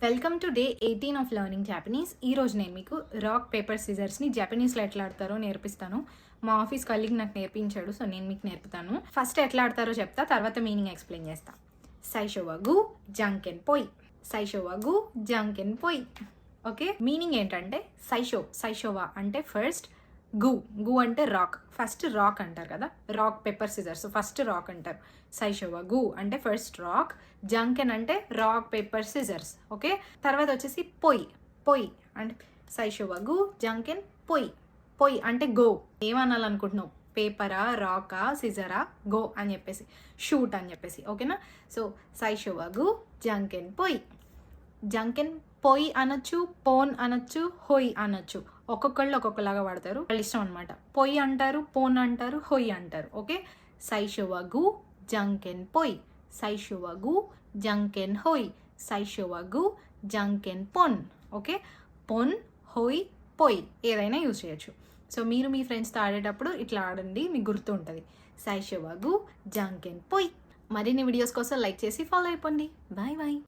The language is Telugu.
Welcome to day 18 of learning Japanese. ఈరోజు నేను మీకు రాక్ పేపర్ సిజర్స్ని జపనీస్లో ఎట్లా ఆడతారో నేర్పిస్తాను. మా ఆఫీస్ కలీగ్ నాకు నేర్పించాడు, సో నేను మీకు నేర్పుతాను. ఫస్ట్ ఎట్లా ఆడతారో చెప్తా, తర్వాత మీనింగ్ ఎక్స్ప్లెయిన్ చేస్తా. సైషోవగు జంకెన్ పొయ్, సైషోవగు జంకెన్ పొయ్. ఓకే, మీనింగ్ ఏంటంటే సైషోవా అంటే ఫస్ట్, గు అంటే రాక్, ఫస్ట్ రాక్ అంటారు కదా, rock paper scissors, first rock అంటారు. సైషోవా గు అంటే ఫస్ట్ రాక్, జంకెన్ అంటే రాక్ పేపర్ సిజర్స్. ఓకే, తర్వాత వచ్చేసి పొయ్ అంటే సైషోవా గు జంకెన్ పొయ్ అంటే గో. ఏమనాలనుకుంటున్నావు, పేపరా, రాకా, సిజరా, గో అని చెప్పేసి, షూట్ అని చెప్పేసి. ఓకేనా, సో సైషోవా గు జంకెన్ జంకెన్ పొయ్ అనొచ్చు, పోన్ అనొచ్చు, హొయ్ అనొచ్చు. ఒక్కొక్కళ్ళు ఒక్కొక్కలాగా వాడతారు, వాళ్ళ ఇష్టం అనమాట. పొయ్ అంటారు, పోన్ అంటారు, హొయ్ అంటారు. ఓకే, సైషోవగు జంకెన్ పొయ్, సైషోవగు జంకెన్ హొయ్, సైషోవగు జంకెన్ పొన్. ఓకే, పొన్, హొయ్, పొయ్ ఏదైనా యూజ్ చేయొచ్చు. సో మీరు మీ ఫ్రెండ్స్తో ఆడేటప్పుడు ఇట్లా ఆడండి, మీకు గుర్తు ఉంటుంది. సైషోవగు జంకెన్ పొయ్. మరిన్ని వీడియోస్ కోసం లైక్ చేసి ఫాలో అయిపోండి. బాయ్.